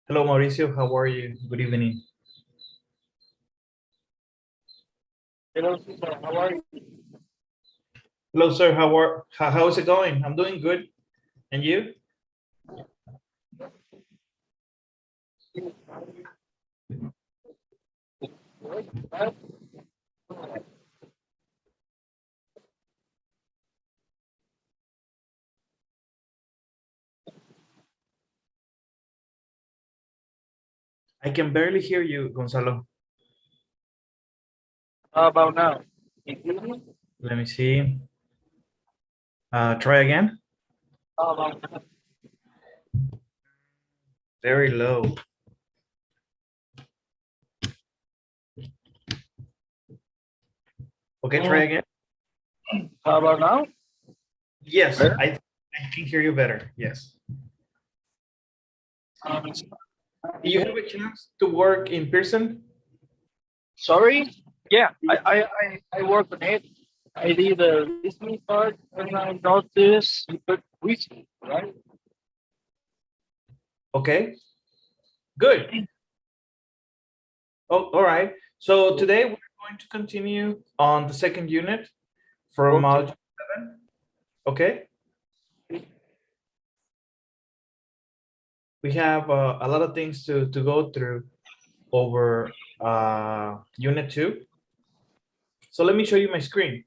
Hello, Mauricio. How are you? Good evening. Hello, Cesar. How are you? Hello, sir. How is it going? I'm doing good. And you? I can barely hear you, Gonzalo. How about now? Can you hear me? Let me see. Try again. How about now? Very low. Okay, try again. How about now? Yes, Better? I can hear you better. Yes. Um, Do you have a chance to work in person? sorry? Yeah, I work on it. I did the listening part and I noticed you put recently, right? Okay, good. Oh, all right. So today we're going to continue on the second unit from Okay. module 7. Okay. We have a lot of things to go through over unit 2. So let me show you my screen.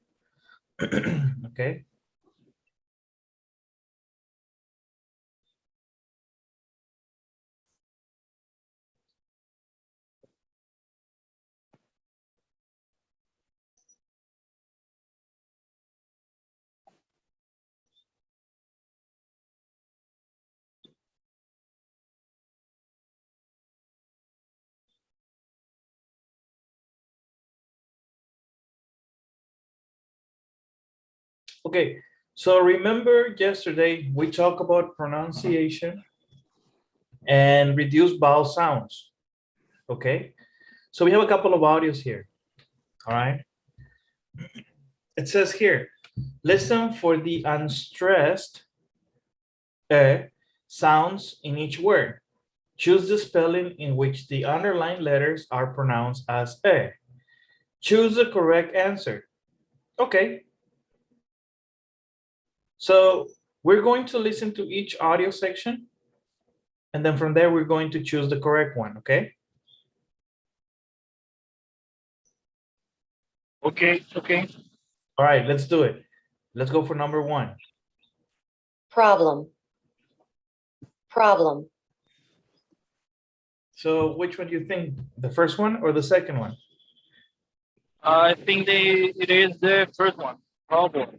Okay. Okay. So remember yesterday we talked about pronunciation and reduced vowel sounds. Okay. So we have a couple of audios here. All right. It says here, listen for the unstressed sounds in each word. Choose the spelling in which the underlined letters are pronounced as e. Choose the correct answer. Okay. So we're going to listen to each audio section, and then from there, we're going to choose the correct one, okay? Okay, okay. All right, let's do it. Let's go for number 1. Problem. Problem. So which one do you think? The first one or the second one? I think it is the first one. Problem.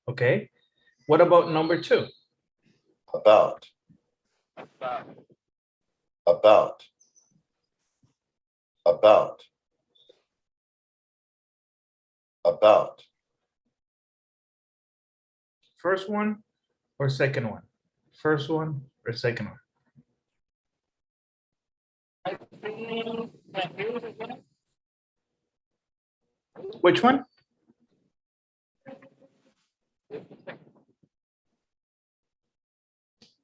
Okay. What about number 2? About, Uh, about, about, about, First one or second one? First one or second one? I think that here is again. Which one?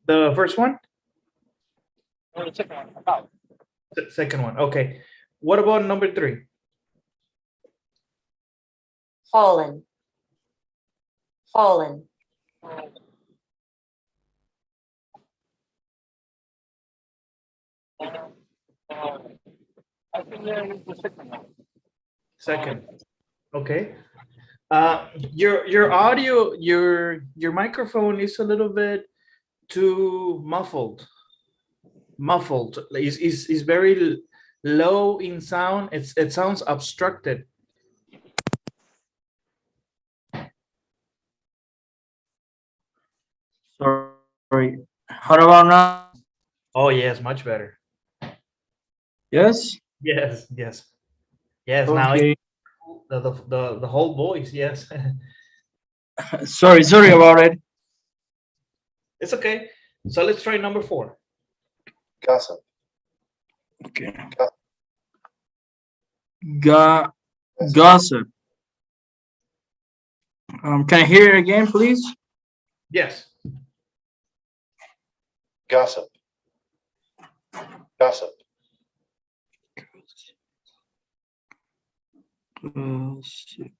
The first one? No, the second one. About. The second one. Okay. What about number 3? Fallen. Fallen. Uh, I think that is the second one. Second. Okay. Your audio, your microphone is a little bit too muffled. Is very low in sound. It sounds obstructed. Sorry. How about now? Oh yes, much better. Yes. Yes. Now Okay. the whole voice. Yes. Sorry about it. It's okay. So let's try number 4. gossip, Okay. Ga gossip. Can I hear it again, please? Yes. Gossip. Gossip. Gossip.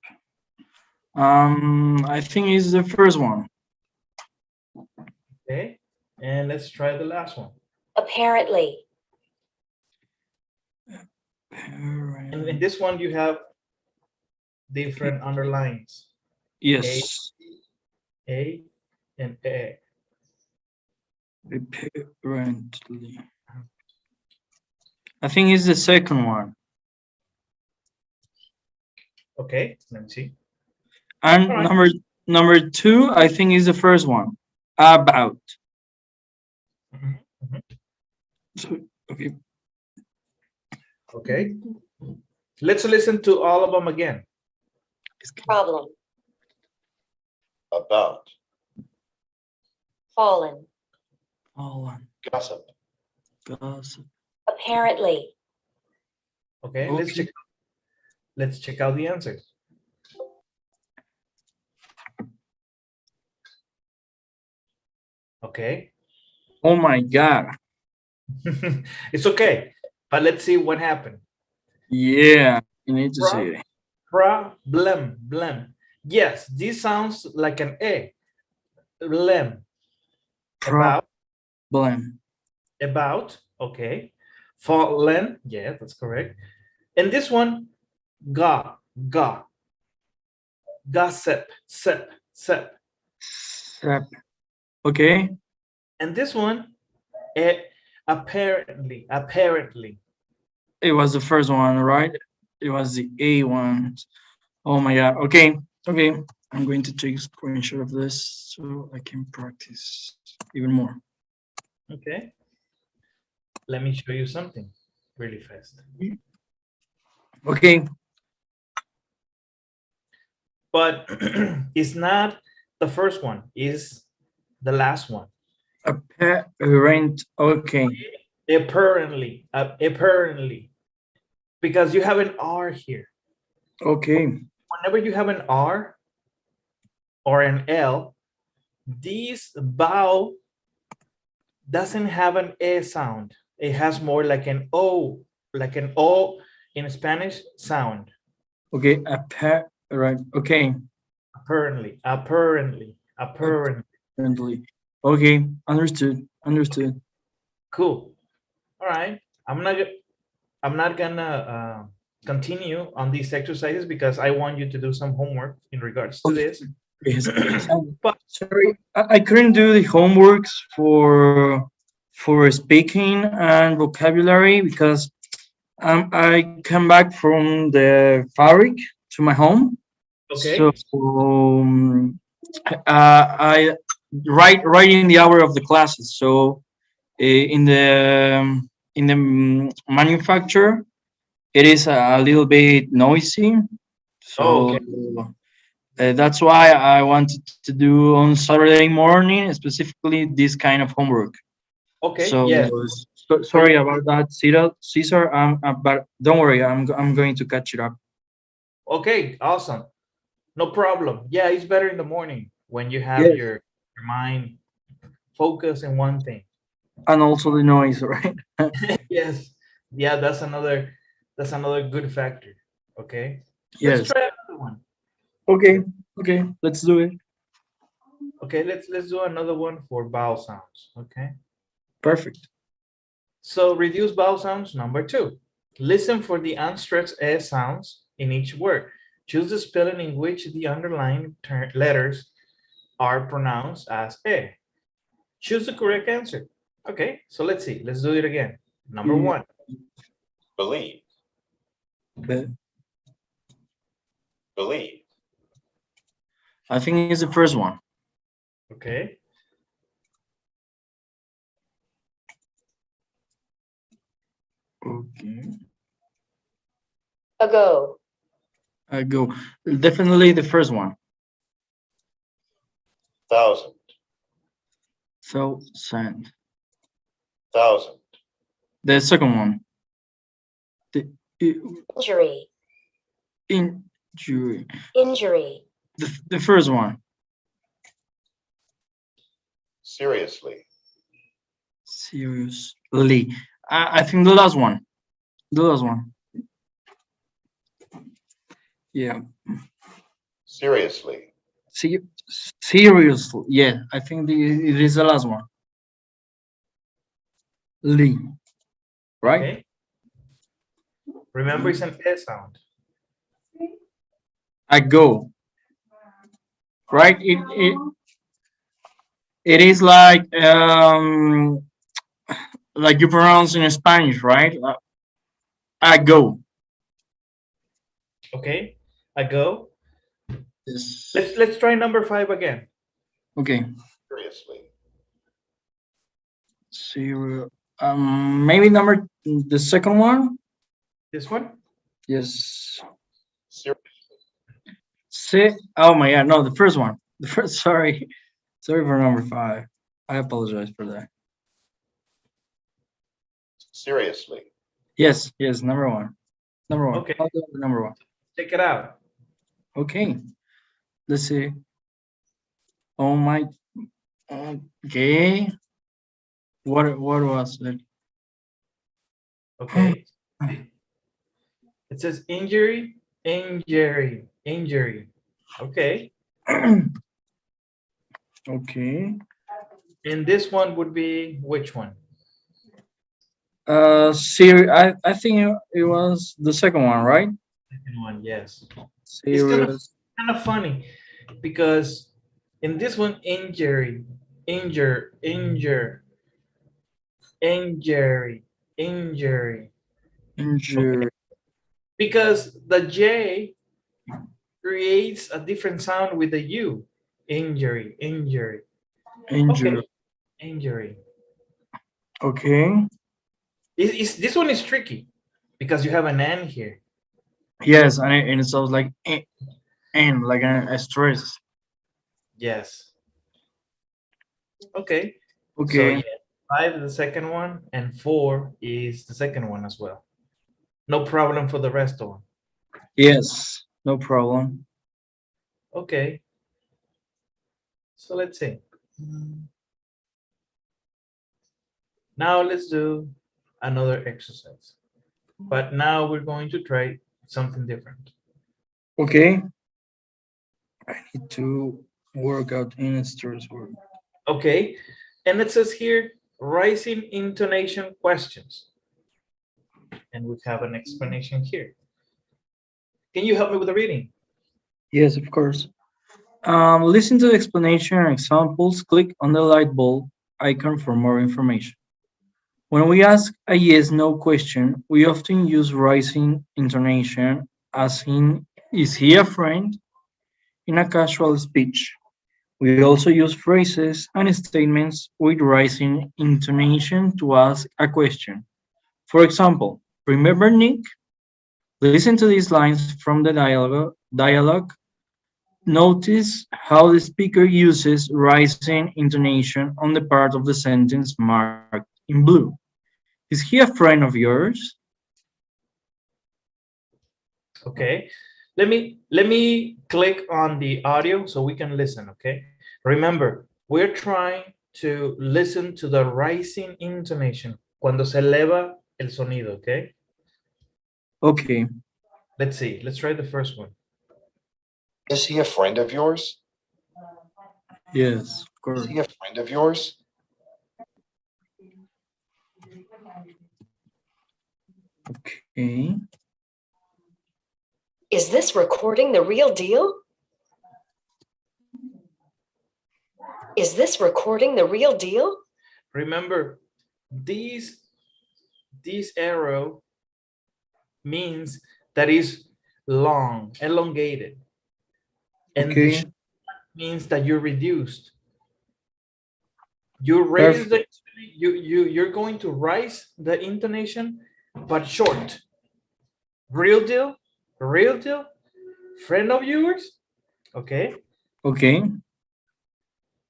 I think it's the first one. Okay, and let's try the last one. Apparently. And in this one, you have different underlines. Yes. A and A. Apparently. I think it's the second one. Okay, let me see. And All right. number two, I think is the first one. About. Mhm, mhm. So, okay. Okay. Let's listen to all of them again. Problem. About. Fallen. Fallen. Gossip. Gossip. Apparently. Okay, Okay. let's check out the answers. Okay. Oh my God. It's okay, but let's see what happened. Yeah, you need to say it. Problem, blem. Yes, this sounds like an A. Blem. About, Problem. okay. Fallen, yeah, that's correct. And this one, ga, gossip, sep. Sep. Okay. And this one, apparently. It was the first one, right? It was the A one. Oh my God. Okay. Okay. I'm going to take a screenshot of this so I can practice even more. Okay. Let me show you something really fast. Okay. But it's not the first one, it's the last one. Apparent. Okay. Apparently, because you have an R here. Okay. Whenever you have an R or an L, this vowel doesn't have an A sound. It has more like an O in Spanish sound. Okay. Right. Okay. Apparently. Apparently. Okay. Understood. Cool. All right. I'm not gonna continue on these exercises because I want you to do some homework in regards to this. Yes. But Sorry, I couldn't do the homeworks for speaking and vocabulary because I come back from the fabric to my home. okay. So I right in the hour of the classes. So in the manufacture, it is a little bit noisy. Oh, So okay. that's why I wanted to do on Saturday morning, specifically this kind of homework. Okay. So, Yes. sorry about that, Caesar. But don't worry, I'm going to catch it up. Okay. Awesome. No problem. Yeah, it's better in the morning when you have Yes, your mind focused in one thing. and also the noise, right? Yes. Yeah, that's another good factor. Okay. Let's Yes. try another one. Okay. Okay. Let's do it. Okay, let's do another one for vowel sounds. Okay. Perfect. So reduce vowel sounds number 2. Listen for the unstressed S sounds in each word. Choose the spelling in which the underlined letters are pronounced as E. Choose the correct answer. Okay, so let's see. Let's do it again. Number 1. Believe. But Believe. I think it's the first one. Okay. Okay. Ago. I go. Definitely the first one. 1,000. So send. 1,000. The second one. The Injury. injury. Injury. The first one. Seriously. Seriously. I think the last one. The last one. Yeah. Seriously. See, seriously. Yeah, I think it is the last one. Lee. Right? Okay. Remember, it's an S sound. I go. Right? It is like you pronounce in Spanish, right? I go. Okay. I go. Yes. Let's try number 5 again. Okay. Seriously. Serious. Maybe the second one. This one. Yes. Seriously. Oh my God! No, the first one. The first. Sorry for number 5. I apologize for that. Seriously. Yes. Number 1. Number 1. Okay. I'll go with number 1. Check it out. Okay. Let's see. Oh my. Okay. What was it? Okay. It says injury. Okay. Okay. And this one would be which one? I think it was the second one, right? Second one, yes. It's Serious. kind of funny because in this one, injury. Injury. Because the J creates a different sound with the U. Injury. Injury. Okay. Injury. Okay. This one is tricky because you have an N here. Yes, and it sounds like like a stress. Yes. Okay. So Okay. yeah, 5 is the second one, and 4 is the second one as well. No problem for the rest of them. Yes, no problem. Okay. So let's see. Now let's do another exercise. But now we're going to try something different. Okay. I need to work out in stress word. Okay. And it says here, rising intonation questions. And we have an explanation here. Can you help me with the reading? Yes, of course. Listen to the explanation and examples. Click on the light bulb icon for more information. When we ask a yes/no question, we often use rising intonation, as in, is he a friend? In a casual speech. We also use phrases and statements with rising intonation to ask a question. For example, remember Nick? Listen to these lines from the dialogue. Notice how the speaker uses rising intonation on the part of the sentence marked in blue. Is he a friend of yours? Okay. Let me click on the audio so we can listen, okay? Remember, we're trying to listen to the rising intonation cuando se eleva el sonido, okay? Okay. Let's see. Let's try the first one. Is he a friend of yours? Yes, of course. Is he a friend of yours? Okay. Is this recording the real deal? Is this recording the real deal? Remember, this arrow means that is long, elongated. And Okay. this means that you're reduced. You raise the you're going to rise the intonation, but short. Real deal, friend of yours. Okay. Okay.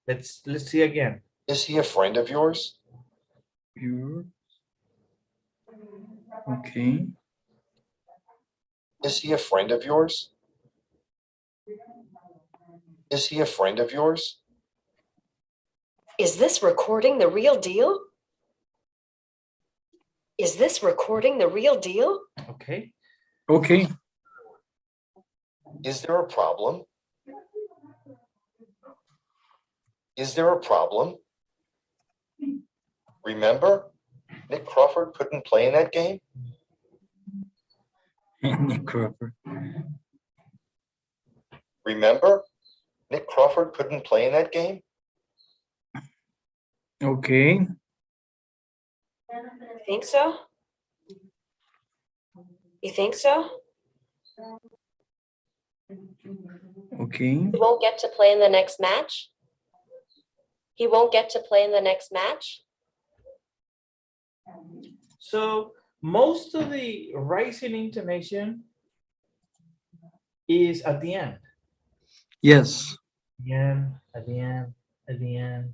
Let's see again. Is he a friend of yours? Okay. Is he a friend of yours? Is he a friend of yours? Is this recording the real deal? Is this recording the real deal? Okay. Okay. Is there a problem? Is there a problem? Remember, Nick Crawford couldn't play in that game? Nick Crawford. Remember, Nick Crawford couldn't play in that game? Okay. Think so? You think so? Okay. He won't get to play in the next match? He won't get to play in the next match? So most of the rising intonation is at the end. Yes. The end, at the end, at the end,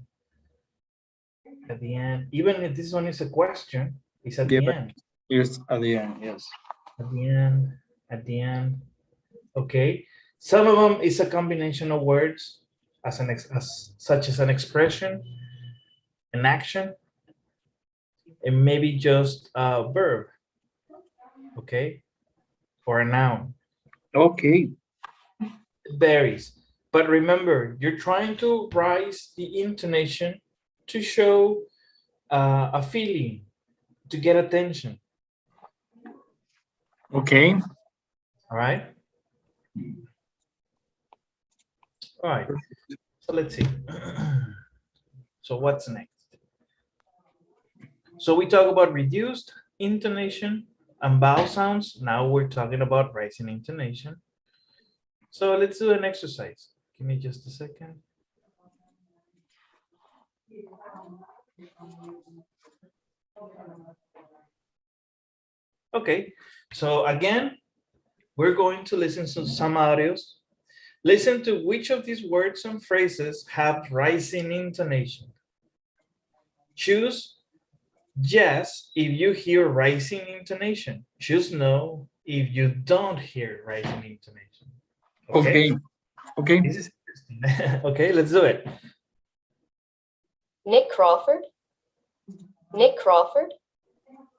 at the end. Even if this one is a question, it's at the Yeah. end. Yes, at the end. Yes. At the end, at the end. Okay. Some of them is a combination of words such as an expression, an action, and maybe just a verb. Okay. Or a noun. Okay. It varies. But remember, you're trying to rise the intonation to show a feeling, to get attention. Okay. All right. All right. So let's see. So what's next? So we talk about reduced intonation and vowel sounds. Now we're talking about rising intonation. So let's do an exercise. Give me just a second. Okay, so again, we're going to listen to some audios. Listen to which of these words and phrases have rising intonation. Choose yes if you hear rising intonation. Choose no if you don't hear rising intonation. Okay. Okay. This is interesting. Okay, let's do it. Nick Crawford? Nick Crawford?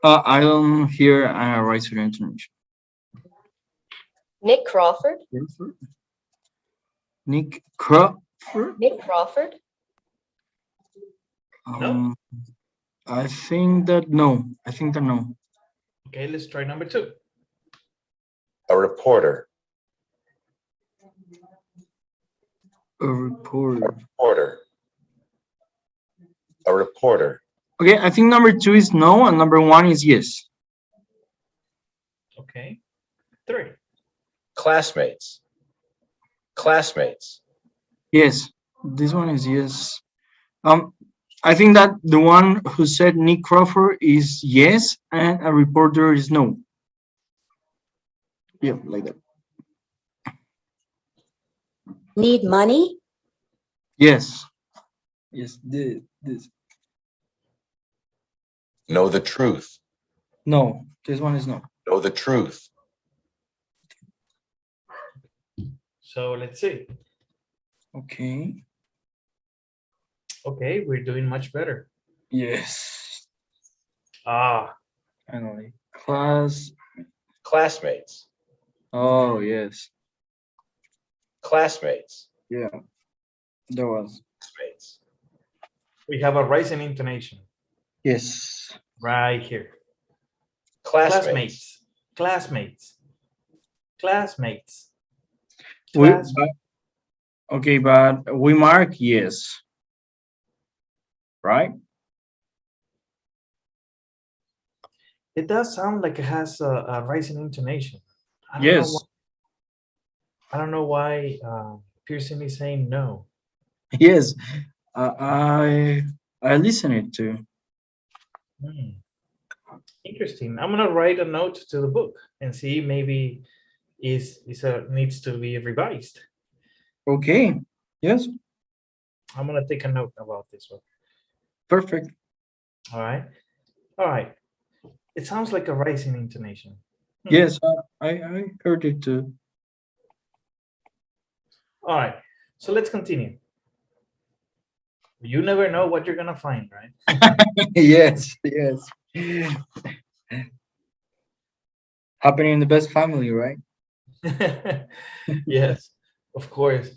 I don't hear a rising intonation. Nick Crawford? Nick Crawford? Nick Crawford? No? I think that no. I think that no. Okay, let's try number 2. A reporter. A reporter. Reporter. A reporter. Okay, I think number 2 is no and number 1 is yes. Okay. 3. Classmates. Classmates. Yes, this one is yes. I think that the one who said Nick Crawford is yes and a reporter is no. Yeah, like that. Need money? Yes. Yes, this. Know the truth. No, this one is no. Know the truth. So let's see. Okay. Okay, we're doing much better. Yes. Ah, Finally. Classmates. Oh, yes. Classmates. Yeah. There was. Classmates. we have a rising intonation Yes. right here. Classmates. Classmates. Classmates. We, Classmates. okay, but we mark yes. Right? It does sound like it has a rising intonation. Yes. I don't know why Pearson is saying no. Yes. I listen it to. Interesting. I'm gonna write a note to the book and see maybe needs to be revised. Okay. Yes. I'm gonna take a note about this one. Perfect. All right. All right. It sounds like a rising intonation. Yes, I heard it too. All right. So let's continue. You never know what you're gonna find, right? Yes, yes. Happening in the best family, right? Yes, of course.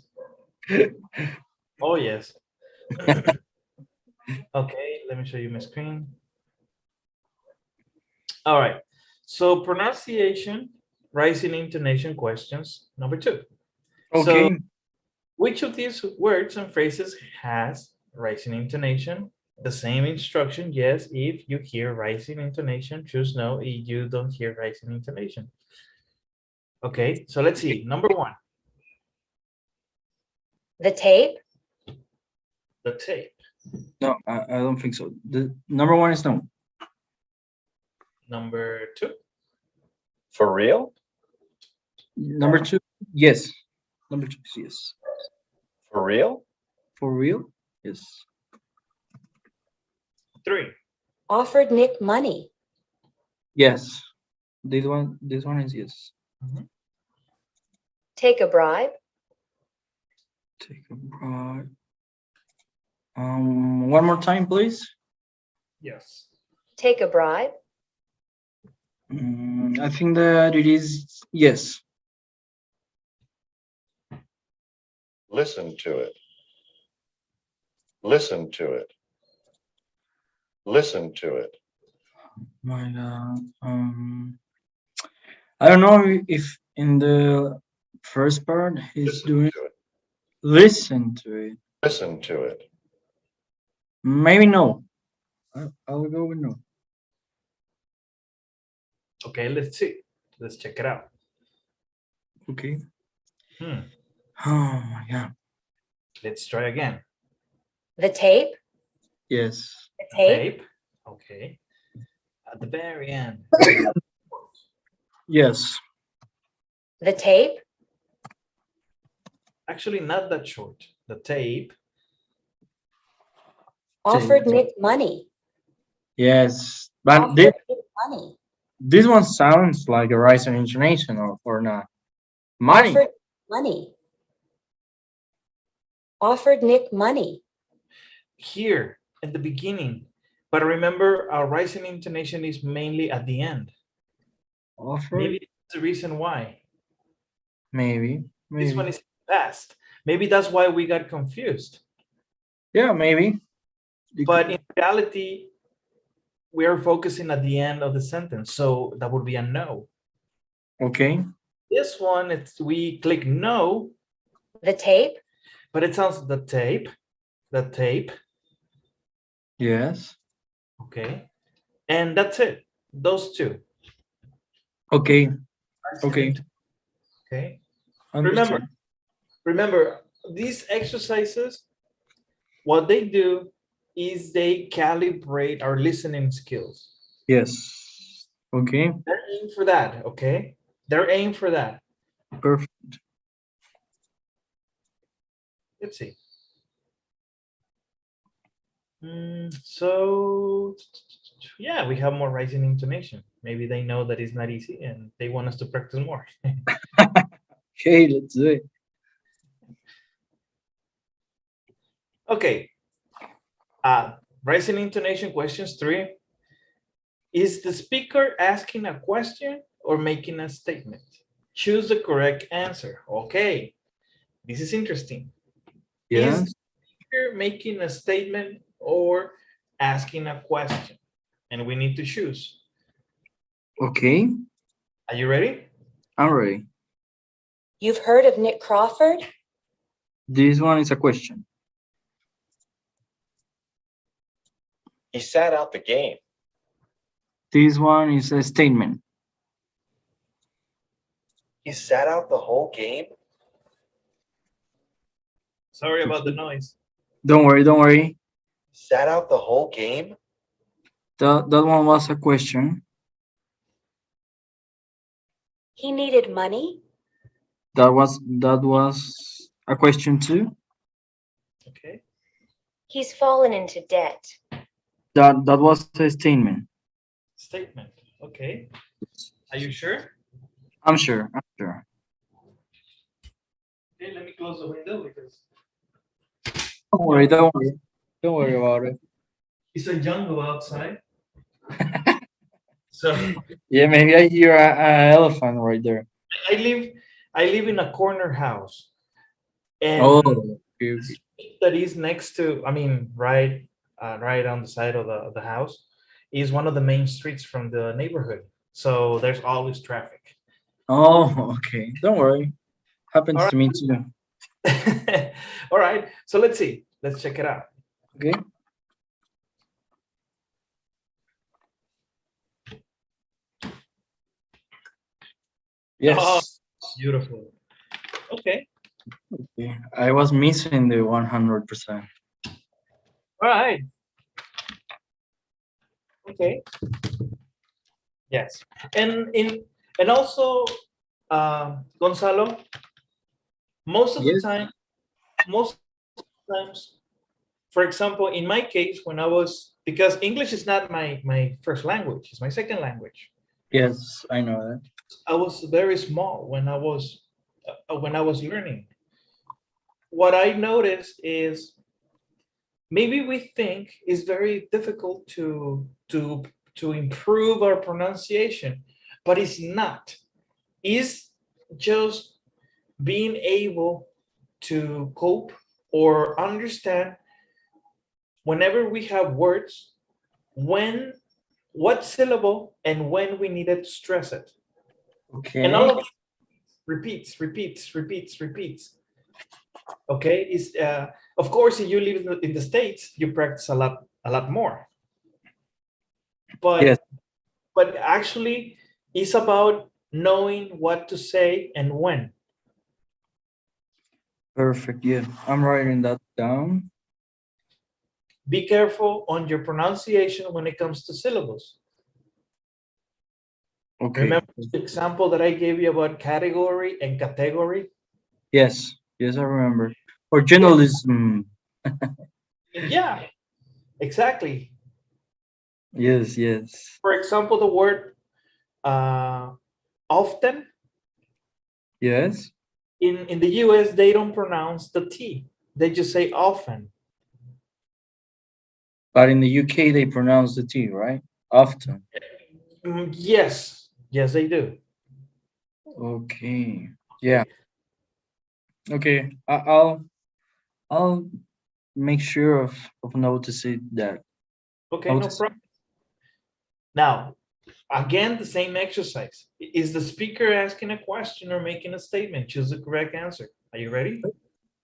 Oh, yes. Okay, let me show you my screen. All right. So pronunciation, rising intonation questions, number 2. Okay. So which of these words and phrases has rising intonation? The same instruction, yes, if you hear rising intonation, choose no if you don't hear rising intonation. Okay, so let's see. Number 1, The tape, the tape. No, I don't think so. The number 1 is no. Number 2, For real? Number 2, yes. Number 2 is yes. For real? For real? Yes. 3, Offered Nick money. Yes. This one is yes. take a bribe, Take a bribe. One more time, please. yes. take a bribe, I think that it is yes. Listen to it. Listen to it. Listen to it. My God. I don't know if in the first part he's Listen doing to it. listen to it. Listen to it. Maybe no. I'll go with no. Okay, let's see. Let's check it out. Okay. Hmm. Oh my God. Let's try again. the tape, Yes. the tape, Tape. Okay. At the very end. Yes. the tape, Actually, not that short. The tape. Offered Nick money. Yes. But Offered Nick money. this one sounds like a rising intonation or not. Money. Offered money. Offered Nick money. Here at the beginning. But remember, our rising intonation is mainly at the end. Offer. Maybe that's the reason why. Maybe. This one is fast. Maybe that's why we got confused. Yeah, maybe. But in reality, we are focusing at the end of the sentence. So that would be a no. Okay. This one, we click no, the tape, but it sounds the tape. Yes. Okay. And that's it. Those two. Okay. Okay. Okay. Understood. Remember, these exercises, what they do is they calibrate our listening skills. Yes. Okay. They're aimed for that, okay? They're aimed for that. Perfect. Let's see. So, yeah, we have more rising intonation. Maybe they know that it's not easy and they want us to practice more. Okay, let's do it. Okay. Rising intonation questions 3. Is the speaker asking a question or making a statement? Choose the correct answer. Okay. This is interesting. Yes. Is the speaker making a statement or asking a question? And we need to choose. Okay. Are you ready? I'm ready. You've heard of Nick Crawford? This one is a question. He sat out the game. This one is a statement. He sat out the whole game. Sorry about the noise. Don't worry, don't worry. Sat out the whole game. That one was a question. He needed money? That was a question too. Okay. he's fallen into debt, That was a statement. Statement. Okay. Are you sure? I'm sure. I'm sure. Okay, let me close the window because Don't worry, don't worry. Don't worry about it. it's a jungle outside. So Yeah, maybe I hear a elephant right there. I live I live in a corner house, and Oh, the okay, okay. street that is next to, I mean, right on the side of the house is one of the main streets from the neighborhood. So there's always traffic. Oh, okay. Don't worry. All Happens right. to me too. All right. So let's see. Let's check it out. Okay. Oh, Yes. beautiful. Okay. Yeah, I was missing the 100%. All right. Okay. Yes. And also, Gonzalo, most of the Yes. time, most times, for example, in my case, when I was, because English is not my first language, it's my second language. Yes, I know that. I was very small when I was learning. What I noticed is maybe we think it's very difficult to improve our pronunciation, but it's not. It's just being able to cope or understand whenever we have words, when, what syllable, and when we needed to stress it. And Okay. all of it repeats. Okay, is of course, if you live in the States, you practice a lot more. Yes, But actually, it's about knowing what to say and when. perfect. Yeah, I'm writing that down. Be careful on your pronunciation when it comes to syllables. Okay. Remember the example that I gave you about category and category? Yes, yes, I remember. Or journalism. Yeah, exactly. Yes, yes, For example, the word uh, often yes. in the US, they don't pronounce the T. They just say often. But in the UK, they pronounce the T, right? Often. Yes, yes, they do. Okay. Yeah. Okay. I'll make sure of noticing that. Okay, no Notice. problem. Now, again, the same exercise. Is the speaker asking a question or making a statement? Choose the correct answer. Are you ready?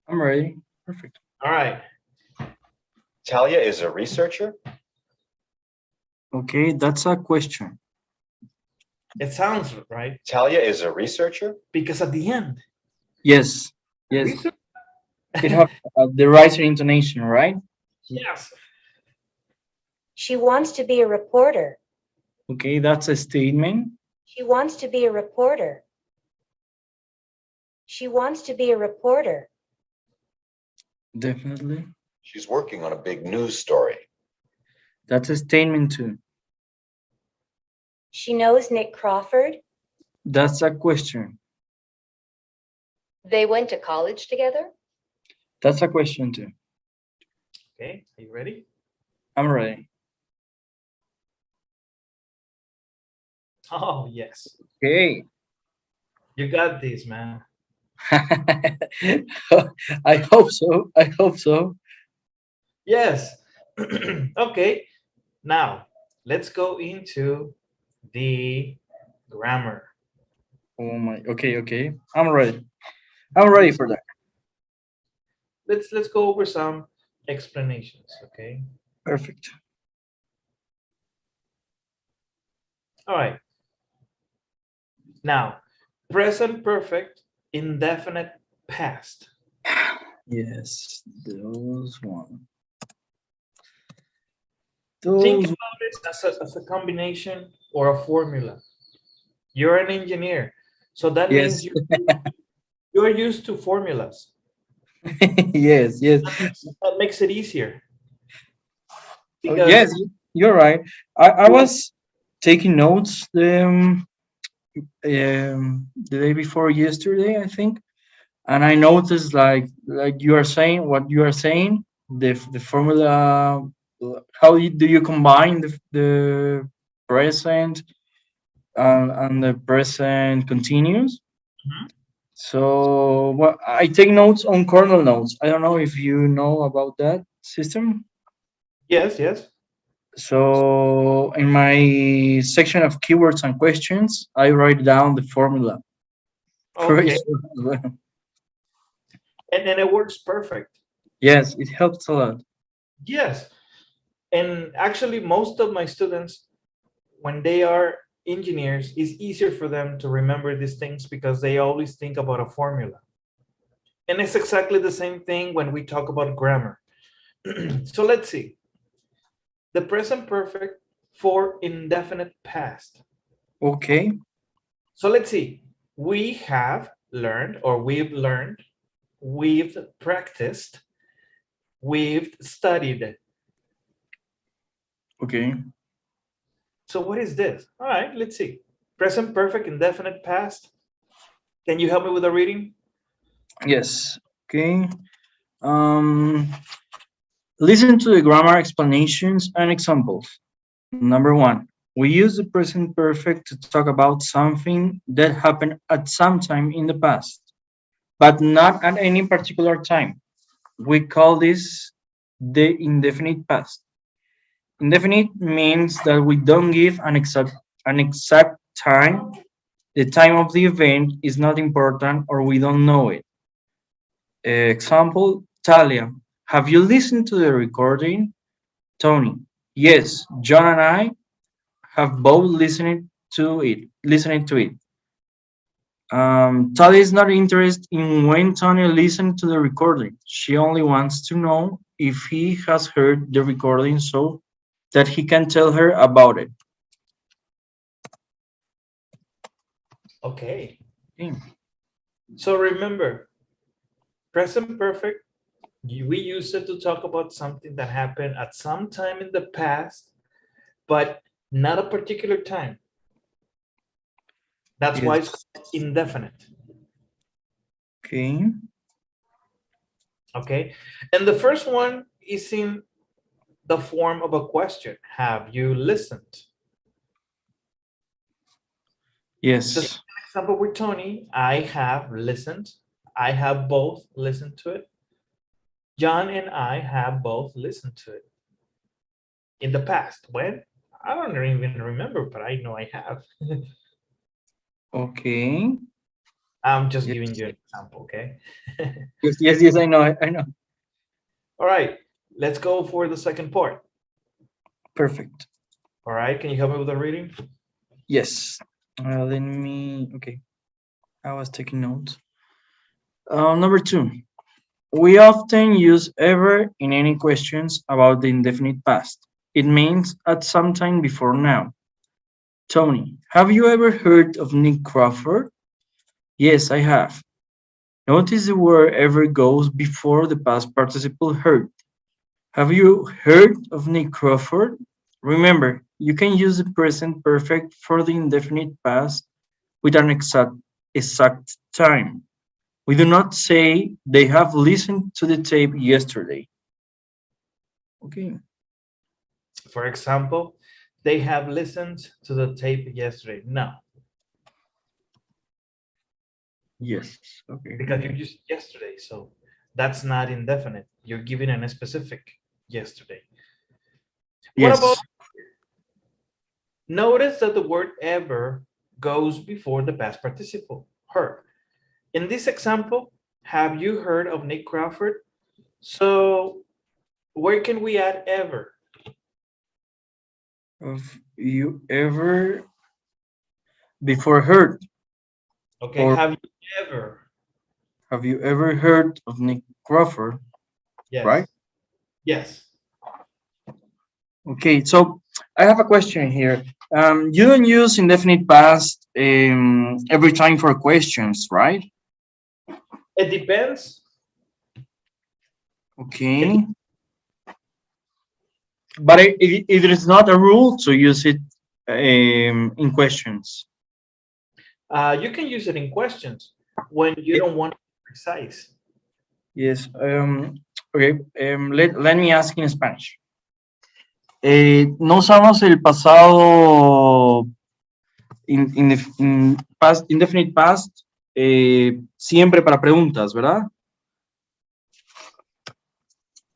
I'm ready. Perfect. All right. Talia is a researcher. Okay, that's a question. It sounds right Talia is a researcher. because at the end, Yes, yes. research- It have the right intonation, right? yes. She wants to be a reporter. Okay, that's a statement. She wants to be a reporter. She wants to be a reporter. Definitely. She's working on a big news story. That's a statement too. She knows Nick Crawford. That's a question. They went to college together. That's a question too. Okay, are you ready? I'm ready. Oh, yes. Okay. You got this, man. I hope so. I hope so. Yes. Okay. Now, let's go into the grammar. Oh my. Okay, okay. I'm ready. I'm ready for that. Let's go over some explanations, okay? Perfect. All right. Now, present perfect, indefinite past. Yes, those one. Think Those. about it as a combination or a formula. You're an engineer, so that means Yes. you're used to formulas. Yes, yes. That makes it easier Oh, because yes, you're right. I was taking notes the day before yesterday, I think, and I noticed like you are saying what you are saying, the formula. How do you combine the present and the present continuous. Mhm. So well, I take notes on kernel notes. I don't know if you know about that system. Yes, yes. So in my section of keywords and questions, I write down the formula for each Okay. one as well. And it works perfect. Yes, it helps a lot. Yes. And actually, most of my students, when they are engineers, it's easier for them to remember these things because they always think about a formula. And it's exactly the same thing when we talk about grammar. So let's see. The present perfect for indefinite past. Okay. So let's see. We have learned, or we've learned, we've practiced, we've studied. Okay. So what is this? All right, let's see. Present perfect indefinite past. Can you help me with the reading? Yes. Okay. Um, Listen to the grammar explanations and examples. Number one, we use the present perfect to talk about something that happened at some time in the past, but not at any particular time. We call this the indefinite past. Indefinite means that we don't give an exact time. The time of the event is not important or we don't know it. Example, Talia, have you listened to the recording? Tony, yes, John and I have both listening to it. Talia is not interested in when Tony listened to the recording. She only wants to know if he has heard the recording so that he can tell her about it. Okay. Okay. So remember, present perfect, we use it to talk about something that happened at some time in the past, but not a particular time. That's why it's Yes. called indefinite. Okay. Okay. And the first one is in the form of a question. Have you listened? Just Yes. an example with Tony, I have listened. I have both listened to it. John and I have both listened to it in the past. When? I don't even remember, but I know I have. Okay. I'm just Yes. giving you an example, okay? Yes. Yes. Yes. I know. I know. All right, let's go for the second part. Perfect. All right, can you help me with the reading? Yes. Let me. Okay. I was taking notes. Number two. We often use ever in any questions about the indefinite past. It means at some time before now. Tony, have you ever heard of Nick Crawford? Yes, I have. Notice the word ever goes before the past participle heard. Have you heard of Nick Crawford? Remember, you can use the present perfect for the indefinite past with an exact time. We do not say they have listened to the tape yesterday. Okay. For example, they have listened to the tape yesterday. No, Yes. Okay. because you used yesterday, so that's not indefinite. You're giving a specific yesterday. What about, Yes. notice that the word ever goes before the past participle, heard. In this example, have you heard of Nick Crawford? So where can we add ever? Have you ever before heard Okay, or have you ever? have you ever heard of Nick Crawford? Right? Yes, yes. Okay, so I have a question here. You don't use indefinite past every time for questions, right? It depends. It, Okay, but it is not a rule to use it in questions. you can use it in questions when you don't want to be precise. Yes. Okay. Let me ask in Spanish. No usamos el pasado in past, indefinite past, siempre para preguntas, ¿verdad?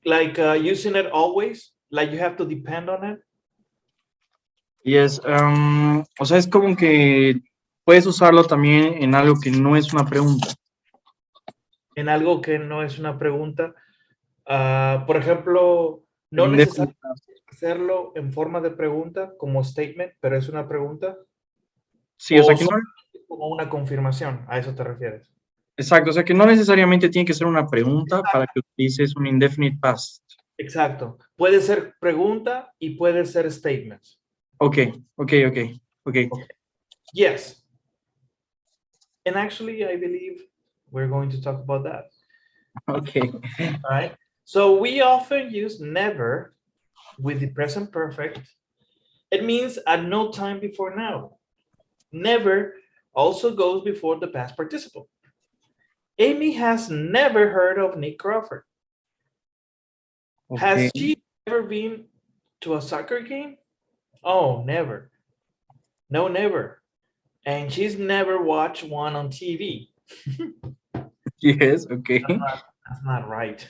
Like using it always, like you have to depend on it. Yes, o sea, es como que puedes usarlo también en algo que no es una pregunta. En algo que no es una pregunta. Por ejemplo, no El indefinite necesariamente past. hacerlo en forma de pregunta como statement, pero es una pregunta. Sí, o sea O que no, como una confirmación, ¿a eso te refieres? exacto, o sea que no necesariamente tiene que ser una pregunta para que utilices un indefinite past. Exacto. Puede ser pregunta y puede ser statement. Okay. Okay. Yes. And actually, I believe we're going to talk about that. Okay. All right. So we often use never with the present perfect. It means at no time before now. Never also goes before the past participle. Amy has never heard of Nick Crawford. Okay. Has she ever been to a soccer game? Oh, never. No, never. And she's never watched one on TV. Yes, okay. That's not right.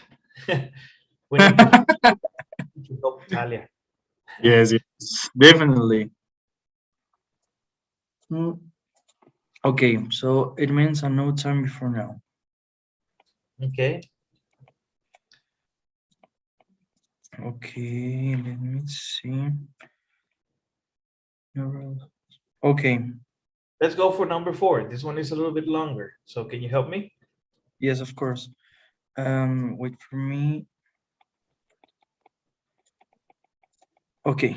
We need to help Italia. Yes, definitely. Okay, so it means a no time before now. Okay. Okay, let me see. Okay, Let's go for number 4. This one is a little bit longer. So can you help me? yes, of course. Wait for me. Okay,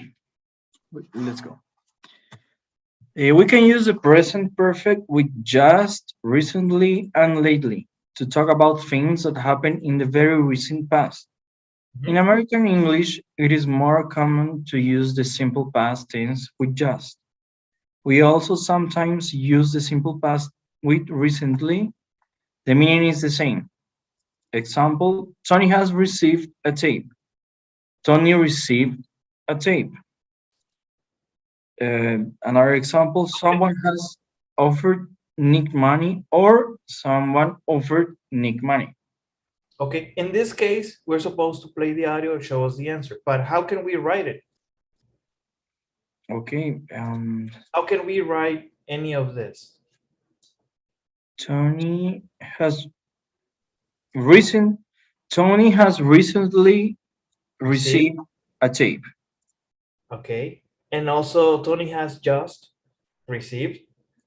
let's go. We can use the present perfect with just, recently, and lately to talk about things that happened in the very recent past. In American English, it is more common to use the simple past tense with just. We also sometimes use the simple past with recently. The meaning is the same. Example, Tony has received a tape. Tony received a tape. Another example, someone has offered Nick money or someone offered Nick money. Okay, in this case, we're supposed to play the audio and show us the answer, but how can we write it? Okay, How can we write any of this? Tony has recently received a tape. Okay, and also Tony has just received.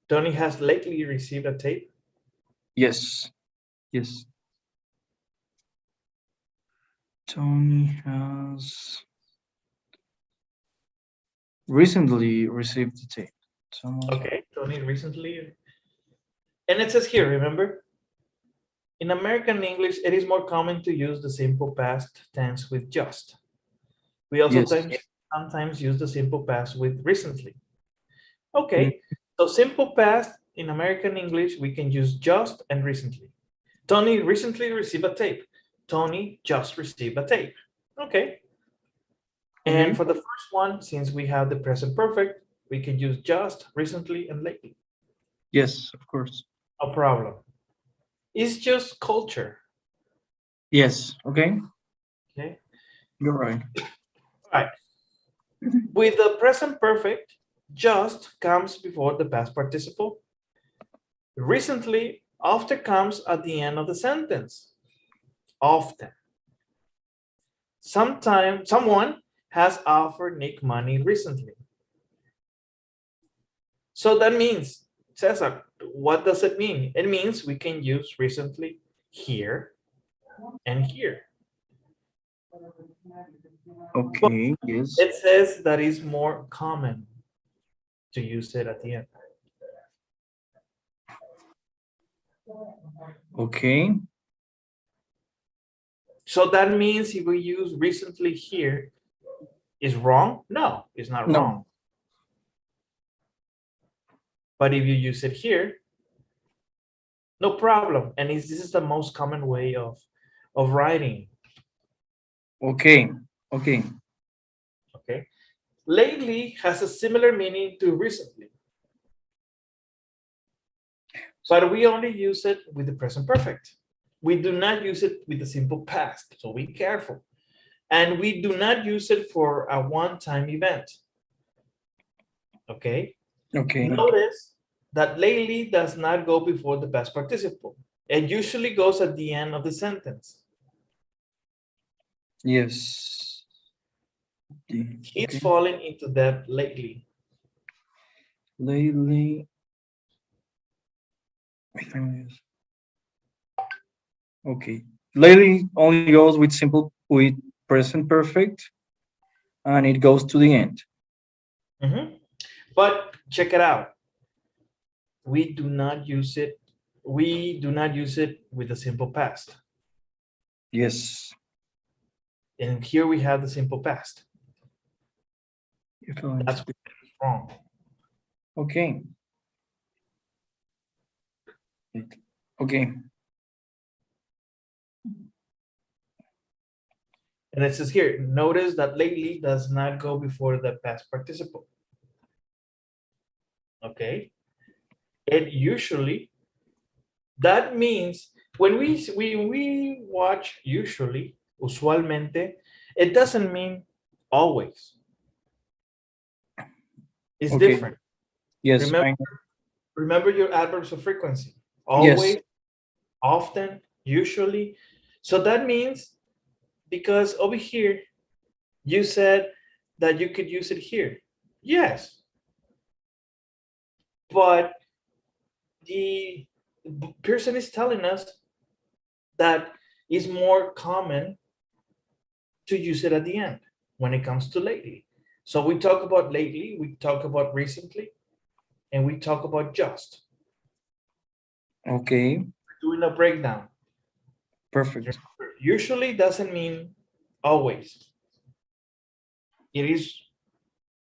Tony has lately received a tape. Yes. Tony has recently received the tape. Okay, Tony recently. And it says here, remember, in American English, it is more common to use the simple past tense with just. We also Yes. sometimes use the simple past with recently. Okay, so simple past in American English, we can use just and recently. Tony recently received a tape. Tony just received a tape. Okay. And for the first one, since we have the present perfect, we can use just, recently, and lately. Yes, of course. No problem. It's just culture. Yes, okay. Okay. You're right. All right. With the present perfect, just comes before the past participle. Recently often comes at the end of the sentence. Often. Someone has offered Nick money recently. So that means, Cesar, what does it mean? It means we can use recently here and here. Okay, yes. It says that is more common to use it at the end. Okay. So that means if we use recently here, is wrong? No, it's not No. wrong. But if you use it here, no problem. And this is the most common way of writing. Okay. Okay. Lately has a similar meaning to recently. but we only use it with the present perfect. We do not use it with the simple past, so be careful. And we do not use it for a one-time event. Okay? Okay. Notice that lately does not go before the past participle. It usually goes at the end of the sentence. Yes. He's Okay. fallen into debt lately. Lately. Okay. Lately only goes with simple with present perfect, and it goes to the end. Mhm. But check it out. We do not use it. We do not use it with the simple past. Yes. And here we have the simple past. You fell into That's wrong. Okay. Okay. And it says here, notice that lately does not go before the past participle. Okay. It usually, that means when we watch usually, usualmente, it doesn't mean always. It's Okay. different. Yes. Remember your adverbs of frequency. Yes. Always, often, usually. So that means, because over here, you said that you could use it here. Yes. But the person is telling us that it's more common to use it at the end when it comes to lately. So we talk about lately, we talk about recently, and we talk about just. Okay. Doing a breakdown. Perfect. Usually doesn't mean always. It is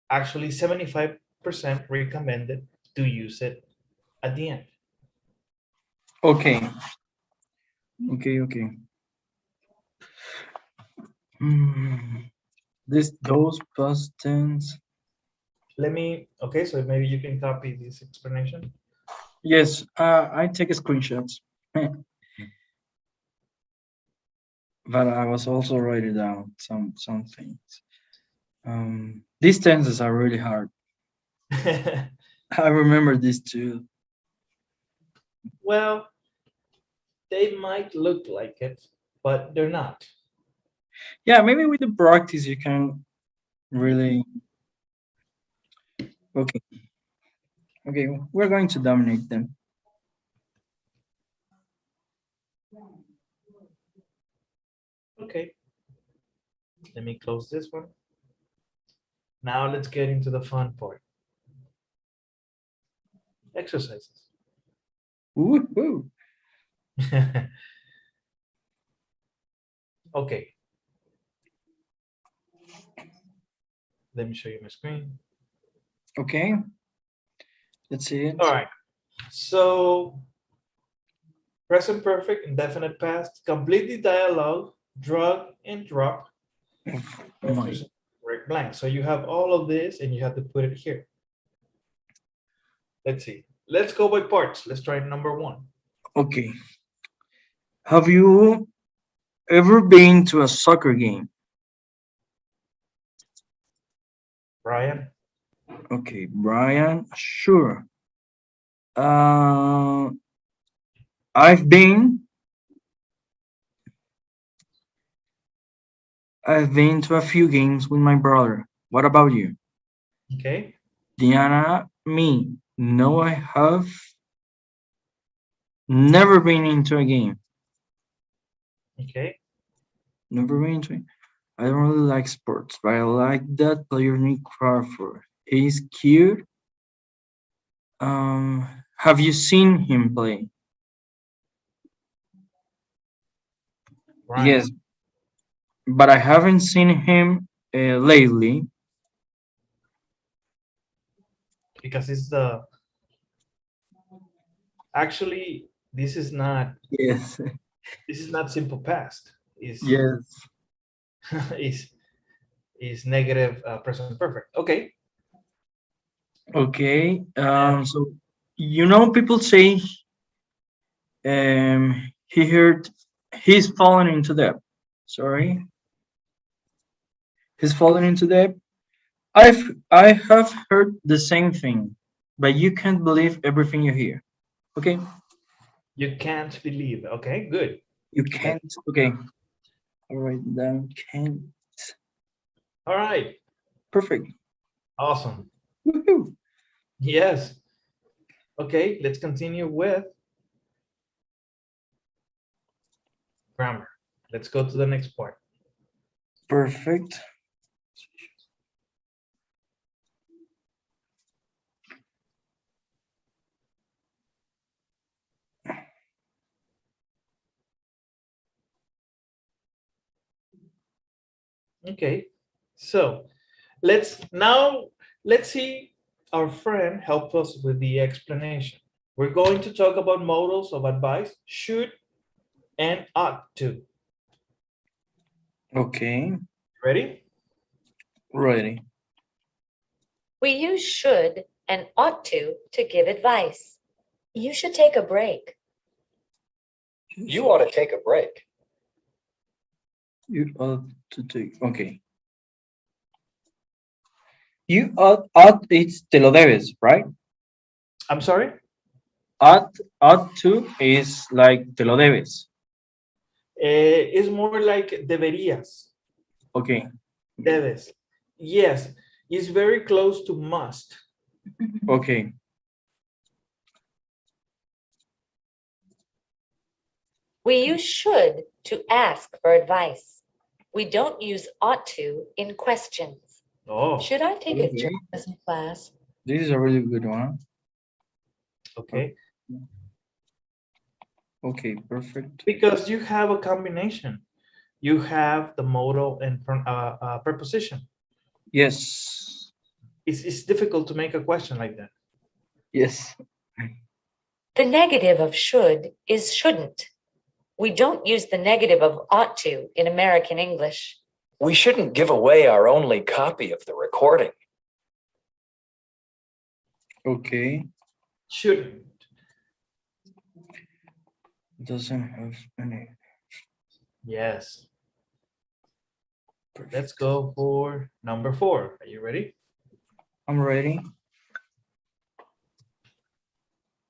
actually 75% recommended to use it at the end. Okay. Okay. Those past tense. Okay, so maybe you can copy this explanation. Yes, I take screenshots, but I was also writing down some things. These tenses are really hard. I remember these too. Well, they might look like it, but they're not. Yeah, maybe with the practice you can really. Okay, okay, we're going to dominate them. Okay, let me close this one. Now let's get into the fun part. Exercises. Woo-hoo. Okay. Let me show you my screen. Okay, let's see it. All right. So present perfect, indefinite past, complete the dialogue, drug and drop, My. correct blank. So you have all of this and you have to put it here. Let's see. Let's go by parts. Let's try number one. Okay. Have you ever been to a soccer game? Brian. Okay, Brian, sure. Uh, I've been I've been to a few games with my brother. What about you? Okay. Diana, me. No, I have never been into a game. Okay. Never been into it. I don't really like sports, but I like that player Nick Crawford. He's cute. Have you seen him play? Brian. Yes, but I haven't seen him lately. Because it's the actually this is not Yes, simple past. Is yes. is negative present perfect. Okay. Okay. So people say He heard he's fallen into debt. Sorry. He's fallen into debt. I have heard the same thing, but you can't believe everything you hear. Okay? You can't believe. Okay, good. You can't. Okay. I'll write down can't. All right. Perfect. Awesome. Woohoo. Yes. Okay, let's continue with grammar. Let's go to the next part. Perfect. Okay, so let's see our friend help us with the explanation. We're going to talk about modals of advice, should and ought to. Okay. Ready? Ready. We use should and ought to give advice. You should take a break. You ought to take a break. You ought to take. Okay. You ought it's te lo debes, right? I'm sorry? Ought to is like te lo debes. It's more like deberías, Okay. debes. Yes, it's very close to must. Okay. We use should to ask for advice. We don't use ought to in questions. Oh, Should I take a Okay. journalism class? This is a really good one. okay. Okay, perfect. Because you have a combination. You have the modal and preposition. Yes. It's difficult to make a question like that. Yes. The negative of should is shouldn't. We don't use the negative of ought to in American English. We shouldn't give away our only copy of the recording. Okay. Shouldn't. Doesn't have any. Yes. Perfect. Let's go for number 4. Are you ready? I'm ready.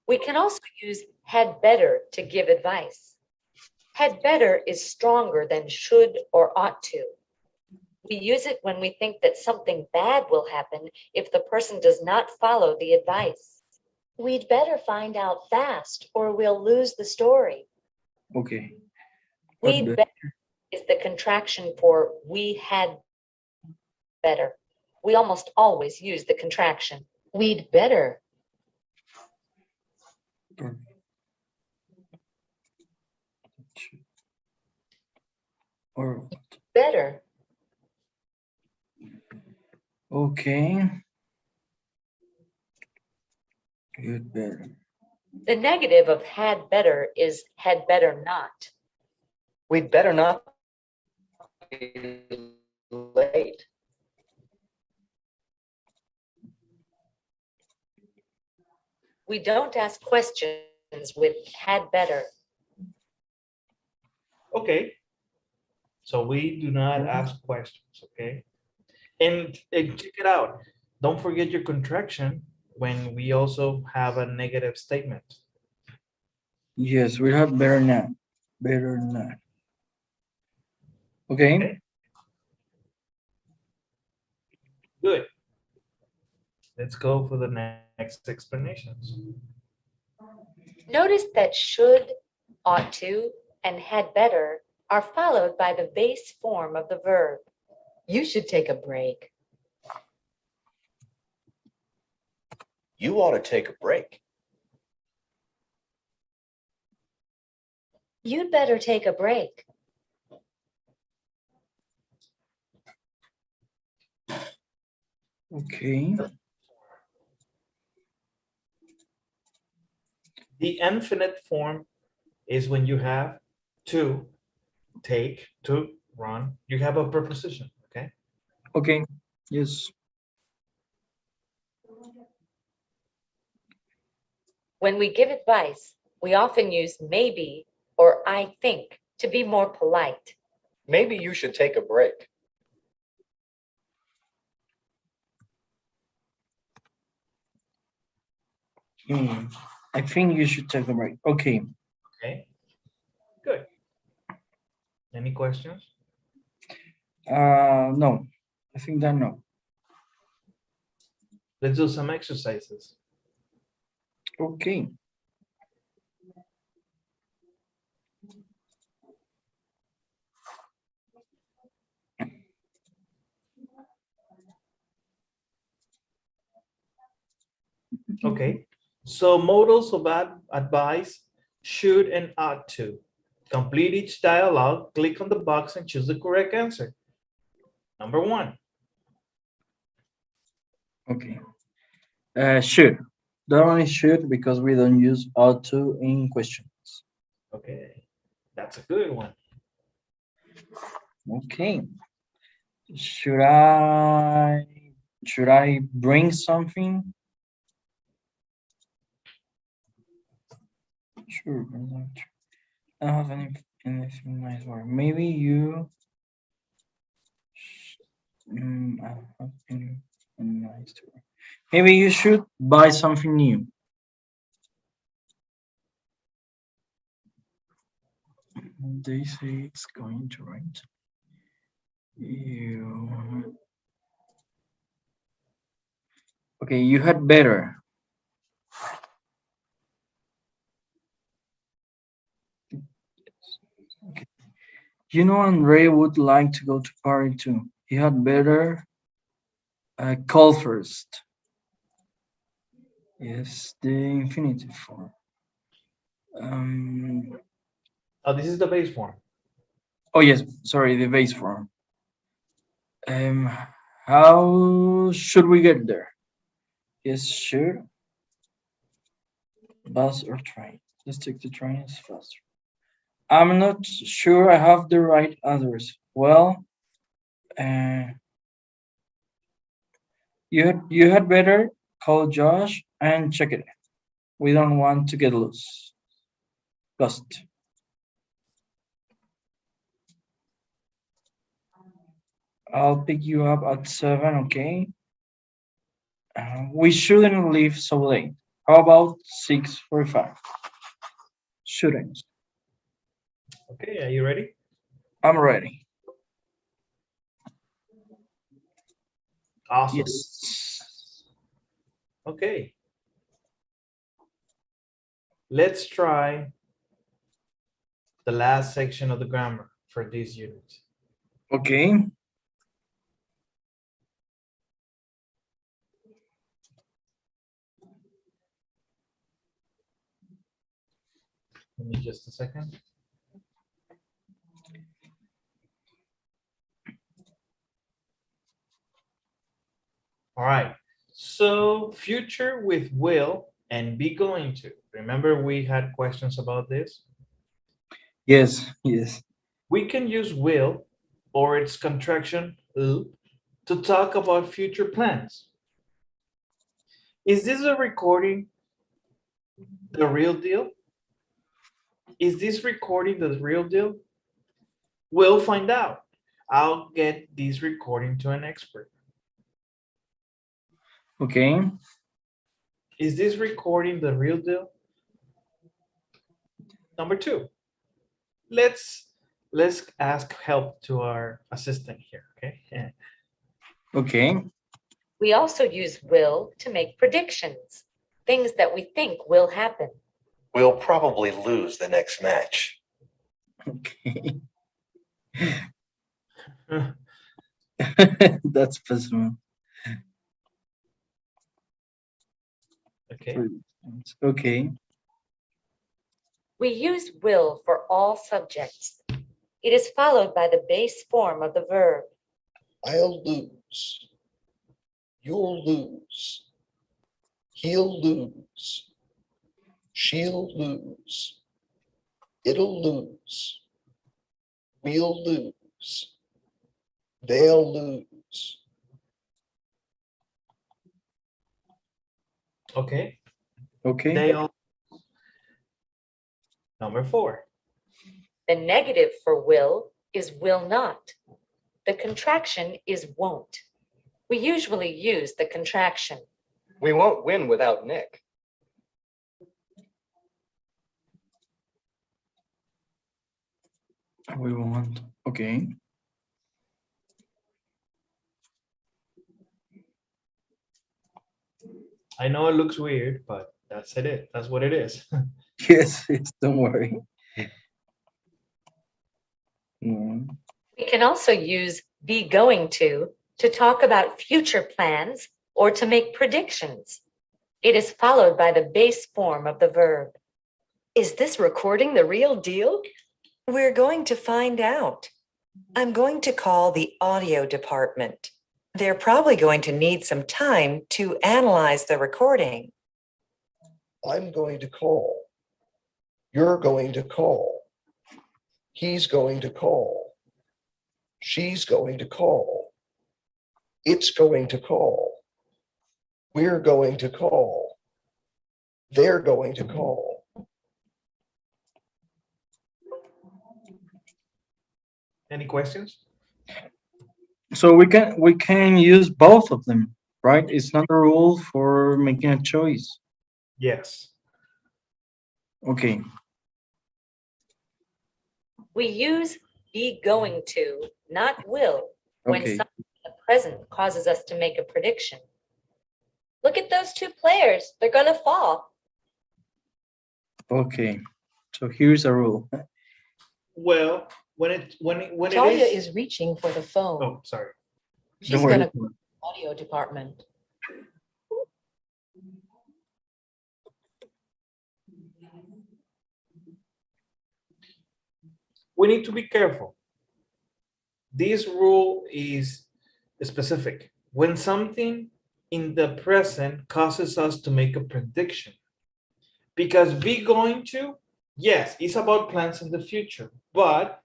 We can also use had better to give advice. Had better is stronger than should or ought to. We use it when we think that something bad will happen if the person does not follow the advice. We'd better find out fast or we'll lose the story. Okay. We'd But better is the contraction for we had better. We almost always use the contraction. We'd better. or Better. okay. You'd better. The negative of had better is had better not. We'd better not be late. We don't ask questions with had better. Okay. So we do not ask questions, okay? And check it out. Don't forget your contraction when we also have a negative statement. Yes, we have better not. Better not. Okay. Okay. Good. Let's go for the next explanations. Notice that should, ought to, and had better are followed by the base form of the verb. You should take a break. You ought to take a break. You'd better take a break. Okay. The infinite form is when you have to, take, to, run. You have a preposition, okay? Okay. Yes. When we give advice, We often use maybe or I think to be more polite. Maybe you should take a break. I think you should take a break. Okay. Okay, good. Any questions? No, I think that no. Let's do some exercises. Okay. Okay, so modals of advice should and ought to. Complete each dialogue, click on the box and choose the correct answer. Number 1. Okay. Should. That one is should because we don't use ought to in questions. Okay, that's a good one. Okay. Should I bring something? Sure. I don't have anything nice for maybe you. I don't have anything nice to. Maybe you should buy something new. They say it's going to rain. You. Okay, you had better. Okay. You know, Andre would like to go to party too. He had better call first. Yes, the infinitive form. Oh, this is the base form. Oh yes, sorry, the base form. Um, how should we get there? Yes, sure. Bus or train? Let's take the train, it's faster. I'm not sure I have the right address. Well, you had better call Josh and check it. We don't want to get lost. I'll pick you up at 7, okay? We shouldn't leave so late. How about 6:45? Shouldn't. Okay, are you ready? I'm ready. Awesome. Yes. Okay. Let's try the last section of the grammar for this unit. Okay. Give me just a second. All right. So future with will and be going to. Remember we had questions about this? Yes. We can use will or its contraction "l" to talk about future plans. Is this a recording the real deal? Is this recording the real deal? We'll find out. I'll get this recording to an expert. Okay. Is this recording the real deal? Number 2, let's ask help to our assistant here, okay? Yeah. Okay. We also use will to make predictions, things that we think will happen. We'll probably lose the next match. Okay. That's personal. Okay. Okay. We use will for all subjects. It is followed by the base form of the verb. I'll lose. You'll lose. He'll lose. She'll lose. It'll lose. We'll lose. They'll lose. Okay. Okay. They'll Number 4. The negative for will is will not. The contraction is won't. We usually use the contraction. We won't win without Nick. We want, okay. I know it looks weird, but that's it. That's what it is. Yes, don't worry. Mm, We can also use be going to talk about future plans or to make predictions. It is followed by the base form of the verb. Is this recording the real deal? We're going to find out. I'm going to call the audio department. They're probably going to need some time to analyze the recording. I'm going to call. You're going to call. He's going to call. She's going to call. It's going to call. We're going to call. They're going to call. Any questions? So we can use both of them, right? It's not a rule for making a choice. Yes. Okay. We use be going to, not will, when Okay. something in the present causes us to make a prediction. Look at those 2 players. They're going to fall. Okay. So here's a rule. Well, when it Talia is. is reaching for the phone. Oh, sorry. She's Don't worry. gonna call the audio department. We need to be careful. This rule is specific. When something in the present causes us to make a prediction. Because be going to, yes, it's about plans in the future, but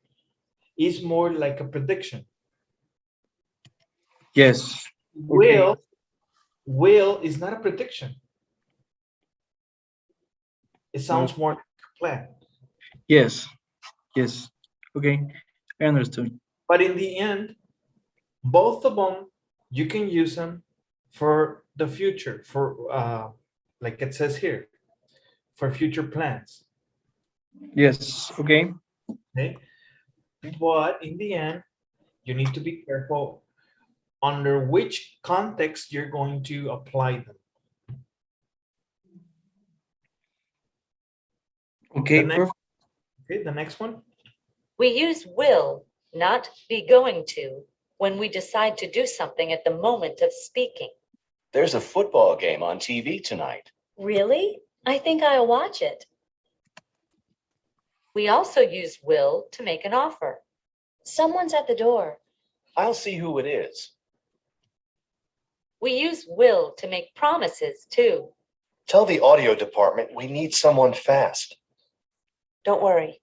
it's more like a prediction. Yes. Okay. Will is not a prediction. It sounds more like a plan. Yes. Yes. Okay. I understood. But in the end, both of them, you can use them for the future, for like it says here, for future plans. Yes. Okay. Okay. But in the end, you need to be careful under which context you're going to apply them. Okay. The next one. We use will, not be going to, when we decide to do something at the moment of speaking. There's a football game on TV tonight. Really? I think I'll watch it. We also use will to make an offer. Someone's at the door. I'll see who it is. We use will to make promises too. Tell the audio department we need someone fast. Don't worry.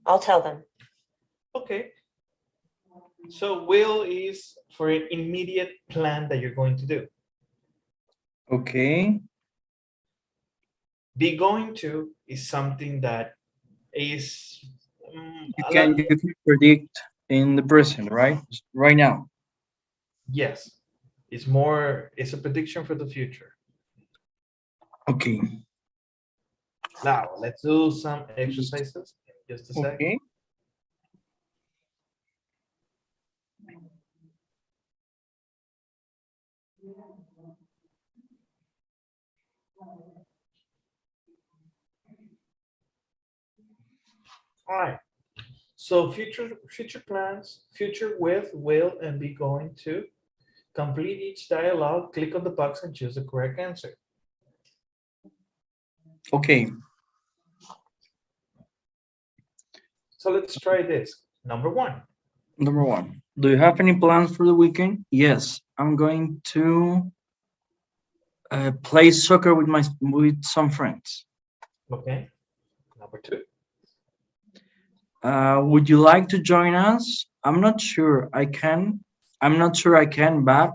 I'll tell them. Okay. So will is for an immediate plan that you're going to do. Okay. Be going to is something that is You can predict in the present, right? Right now. yes. It's a prediction for the future. Okay. Now let's do some exercises. Just a sec. Okay. All right. So future plans, future with, will, and be going to. Complete each dialogue, click on the box and choose the correct answer. Okay. So let's try this. Number 1. Number 1. Do you have any plans for the weekend? Yes, I'm going to play soccer with some friends. Okay. Number 2. Would you like to join us? I'm not sure I can, but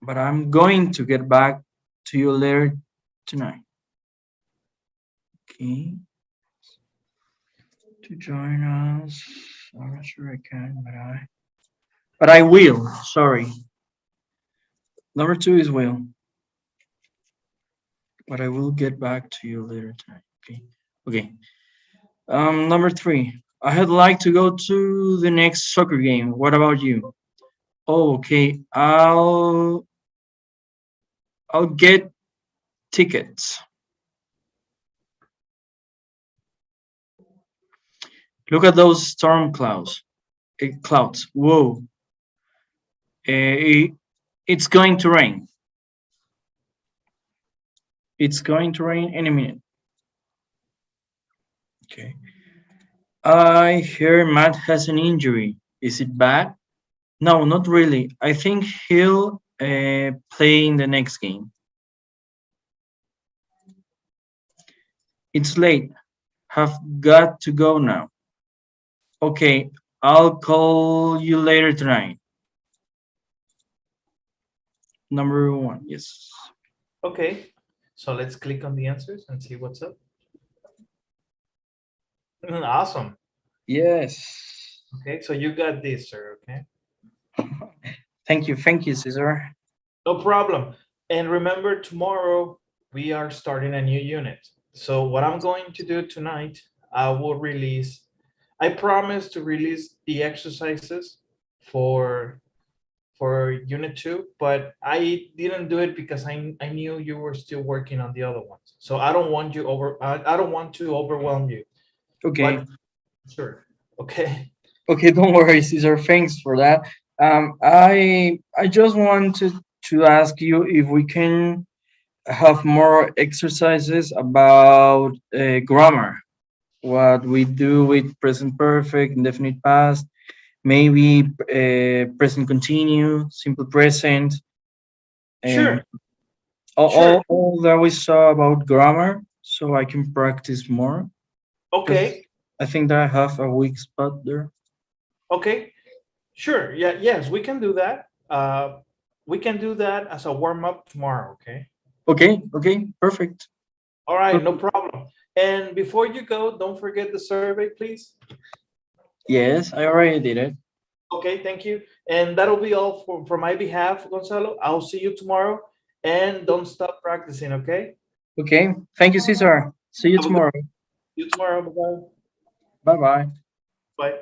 but I'm going to get back to you later tonight. Okay. To join us. I'm not sure I can, but I will. Sorry. Number 2 is will. But I will get back to you later tonight. Okay. Okay. Number 3. I'd like to go to the next soccer game. What about you? Oh, okay. I'll get tickets. Look at those storm clouds. Clouds. Whoa. It's going to rain. It's going to rain any minute. Okay. I hear Matt has an injury. Is it bad? No, not really. I think he'll play in the next game. It's late. Have got to go now. Okay, I'll call you later tonight. Number 1, yes. Okay, so let's click on the answers and see what's up. Awesome. Yes. Okay, so you got this, sir. Okay. Thank you, Cesar. No problem. And remember, tomorrow we are starting a new unit. So what I'm going to do tonight, I promise to release the exercises for unit 2, but I didn't do it because I knew you were still working on the other ones. So I don't want I don't want to overwhelm you. Okay. But sure. Okay. Okay, don't worry, Cesar. Thanks for that. I just wanted to ask you if we can have more exercises about grammar. What we do with present perfect, indefinite past, maybe present continue, simple present. Sure. All that we saw about grammar, so I can practice more. Okay. I think that I have a weak spot there. Okay. Sure. Yeah. Yes, we can do that. We can do that as a warm up tomorrow. Okay. Okay. Okay. Perfect. All right. No problem. And before you go, don't forget the survey, please. Yes, I already did it. Okay. Thank you. And that'll be all for my behalf, Gonzalo. I'll see you tomorrow. And don't stop practicing. Okay. Okay. Thank you, Cesar. See you tomorrow. See you tomorrow. Bye-bye. Bye-bye. Bye.